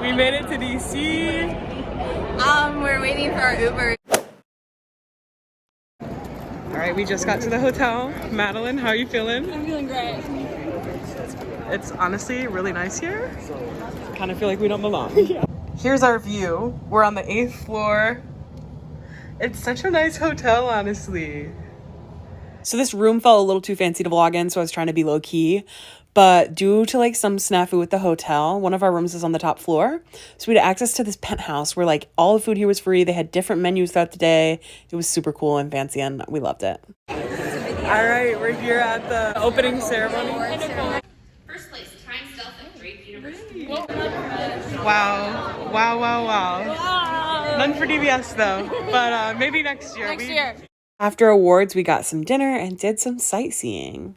We made it to DC. We're waiting for our Uber. All right, we just got to the hotel. Madeline, how are you feeling? I'm feeling great. It's honestly really nice here. Kind of feel like we don't belong. Here's our view. We're on the 8th floor. It's such a nice hotel, honestly. So this room felt a little too fancy to vlog in, so I was trying to be low key. But due to like some snafu with the hotel, one of our rooms is on the top floor. So we had access to this penthouse where like all the food here was free. They had different menus throughout the day. It was super cool and fancy and we loved it. All right, we're here at the opening ceremony. First place, time stealth at Drake University. Wow. None for DVS though, but maybe next year. Next year. After awards, we got some dinner and did some sightseeing.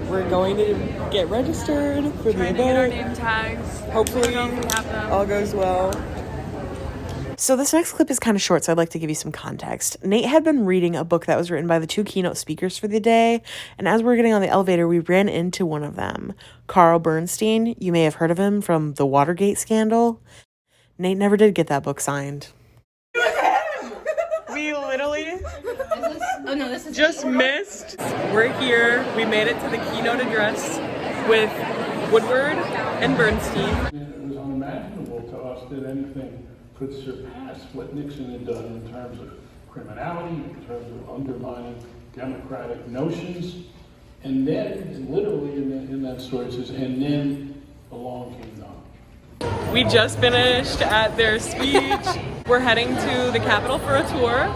We're going to get registered for the event. Get our name tags. Hopefully all goes well. So this next clip is kind of short, so I'd like to give you some context. Nate had been reading a book that was written by the 2 keynote speakers for the day, and as we were getting on the elevator, we ran into one of them, Carl Bernstein. You may have heard of him from the Watergate scandal. Nate never did get that book signed. We literally just missed. We're here. We made it to the keynote address with Woodward and Bernstein. It was unimaginable to us that anything could surpass what Nixon had done in terms of criminality, in terms of undermining democratic notions. And then, literally in that story, it says, and then along came Donald. We just finished at their speech. We're heading to the Capitol for a tour.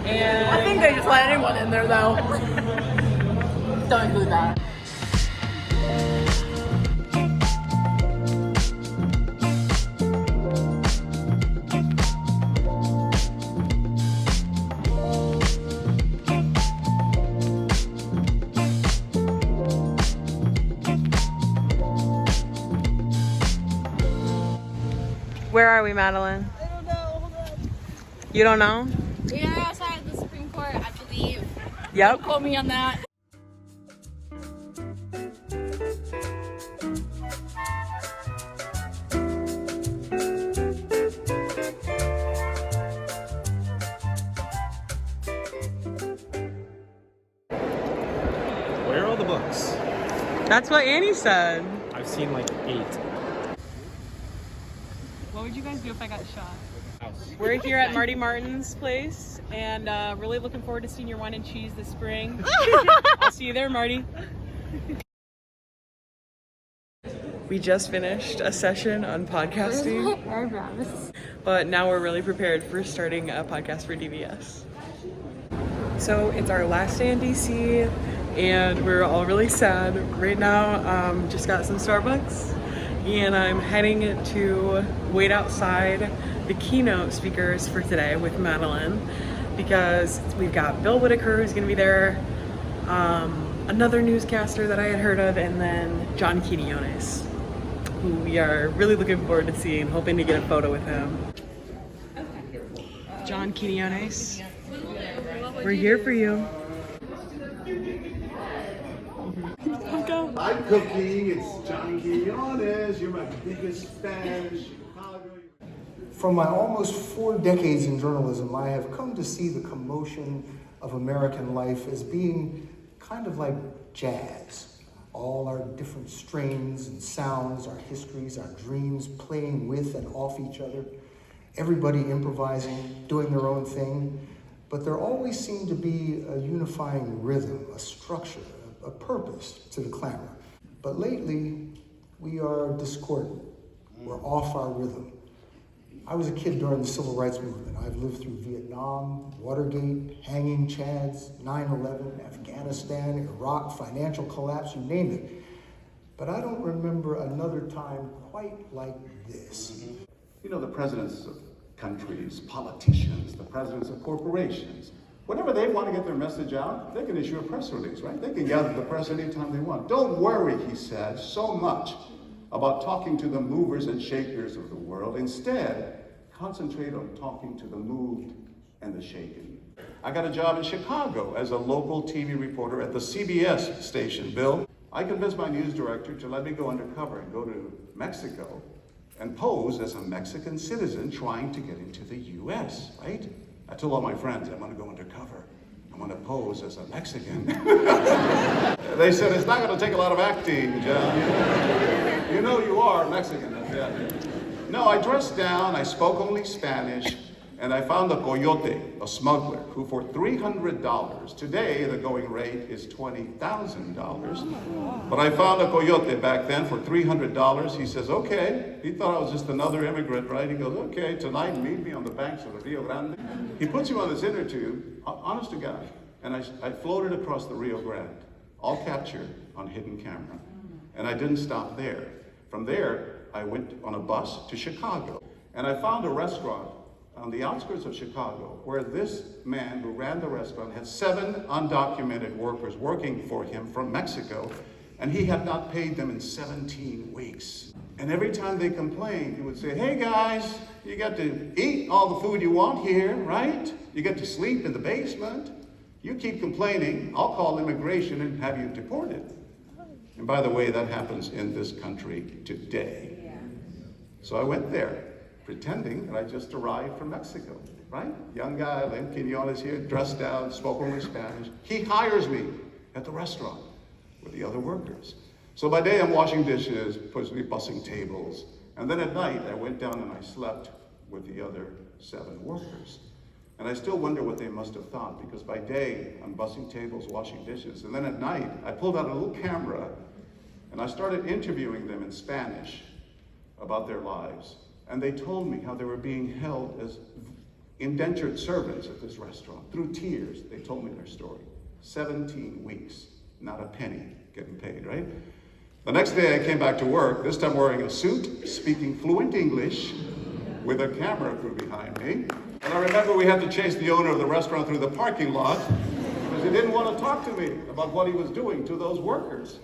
And I think they just let anyone in there though. Don't include that. where are we, Madeline? I don't know. Hold on. You don't know? We are outside of the Supreme Court, I believe. Yep. Don't quote me on that. Where are all the books? That's what Annie said. I've seen like 8. What would you guys do if I got shot? We're here at Marty Martin's place and really looking forward to seeing your wine and cheese this spring. I'll see you there, Marty. We just finished a session on podcasting, but now we're really prepared for starting a podcast for DVS. So it's our last day in DC and we're all really sad right now. Just got some Starbucks and I'm heading to wait outside the keynote speakers for today with Madeline because we've got Bill Whitaker who's gonna be there, another newscaster that I had heard of, and then John Quinones, who we are really looking forward to seeing, hoping to get a photo with him. John Quinones, we're here for you. I'm Cookie, it's John Quinones, you're my biggest fan in Chicago. From my almost 4 decades in journalism, I have come to see the commotion of American life as being kind of like jazz. All our different strains and sounds, our histories, our dreams, playing with and off each other. Everybody improvising, doing their own thing. But there always seemed to be a unifying rhythm, a structure, a purpose to the clamor. But lately, we are discordant. We're off our rhythm. I was a kid during the Civil Rights Movement. I've lived through Vietnam, Watergate, hanging Chads, 9/11, Afghanistan, Iraq, financial collapse, you name it. But I don't remember another time quite like this. You know, the presidents of countries, politicians, the presidents of corporations, Whenever they want to get their message out, they can issue a press release, right? They can gather the press anytime they want. Don't worry, he said, so much about talking to the movers and shakers of the world. Instead, concentrate on talking to the moved and the shaken. I got a job in Chicago as a local TV reporter at the CBS station, Bill. I convinced my news director to let me go undercover and go to Mexico and pose as a Mexican citizen trying to get into the US, right? I told all my friends, I'm gonna go undercover. I'm gonna pose as a Mexican. They said, it's not gonna take a lot of acting, John. You know you are Mexican. Yeah. No, I dressed down, I spoke only Spanish, and I found a coyote, a smuggler, who for $300, today the going rate is $20,000. But I found a coyote back then for $300. He says, okay. He thought I was just another immigrant, right? He goes, okay, tonight meet me on the banks of the Rio Grande. He puts you on this inner tube, honest to God, and I floated across the Rio Grande, all captured on hidden camera. And I didn't stop there. From there, I went on a bus to Chicago, and I found a restaurant on the outskirts of Chicago, where this man who ran the restaurant had 7 undocumented workers working for him from Mexico, and he had not paid them in 17 weeks. And every time they complained, he would say, hey guys, you get to eat all the food you want here, right? You get to sleep in the basement. You keep complaining, I'll call immigration and have you deported. And by the way, that happens in this country today. So I went there, pretending that I just arrived from Mexico, right? Young guy, Len Quinones here, dressed down, spoke only Spanish. He hires me at the restaurant with the other workers. So by day I'm washing dishes, bussing tables, and then at night I went down and I slept with the other 7 workers. And I still wonder what they must have thought, because by day I'm bussing tables, washing dishes, and then at night I pulled out a little camera and I started interviewing them in Spanish about their lives. And they told me how they were being held as indentured servants at this restaurant. Through tears, they told me their story. 17 weeks, not a penny getting paid, right? The next day I came back to work, this time wearing a suit, speaking fluent English, with a camera crew behind me. And I remember we had to chase the owner of the restaurant through the parking lot because he didn't want to talk to me about what he was doing to those workers.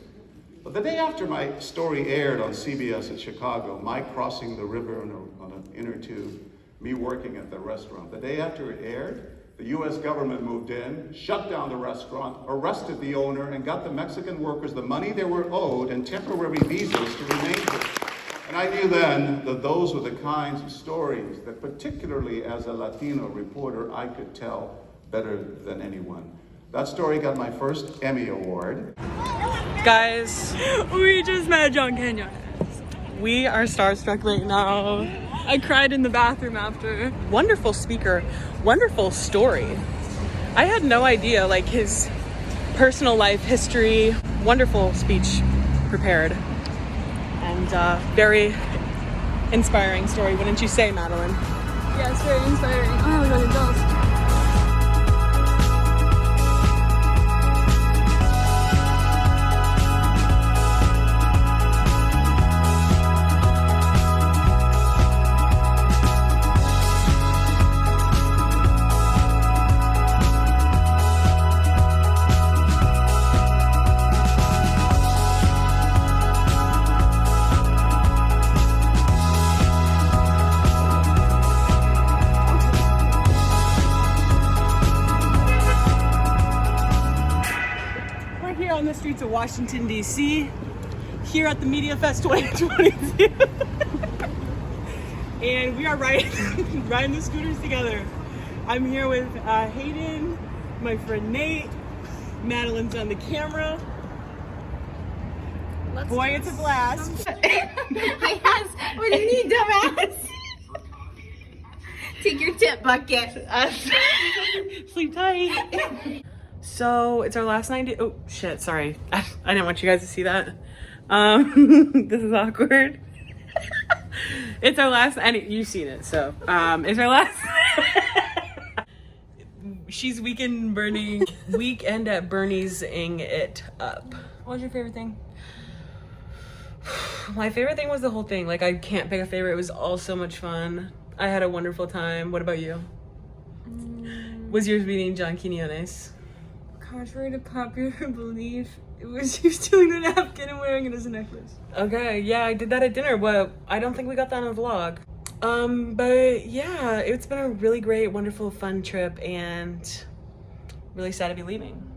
But the day after my story aired on CBS in Chicago, my crossing the river on an inner tube, me working at the restaurant, the day after it aired, the US government moved in, shut down the restaurant, arrested the owner, and got the Mexican workers the money they were owed and temporary visas to remain here. And I knew then that those were the kinds of stories that, particularly as a Latino reporter, I could tell better than anyone. That story got my first Emmy Award. Guys, We just met John Kenyon. we are starstruck right now. I cried in the bathroom after. Wonderful speaker, wonderful story. I had no idea, like, his personal life history, wonderful speech prepared, and very inspiring story, wouldn't you say, Madeline? Yeah, it's very inspiring. Oh my god, it does. On the streets of Washington, D.C., here at the Mediafest 2022. And we are riding the scooters together. I'm here with Hayden, my friend Nate, Madeline's on the camera. Boy, it's a blast. What do you need, dumbass? Take your tip bucket. Sleep tight. So it's our last 90. Oh shit! Sorry, I didn't want you guys to see that. This is awkward. It's our last, and you've seen it, so it's our last. She's weekend at Bernie's-ing it up. What was your favorite thing? My favorite thing was the whole thing. Like, I can't pick a favorite. It was all so much fun. I had a wonderful time. What about you? Was yours beating John Quinones? Contrary to popular belief, it was you stealing the napkin and wearing it as a necklace. Okay, yeah, I did that at dinner, but I don't think we got that on a vlog. But yeah, it's been a really great, wonderful, fun trip, and really sad to be leaving.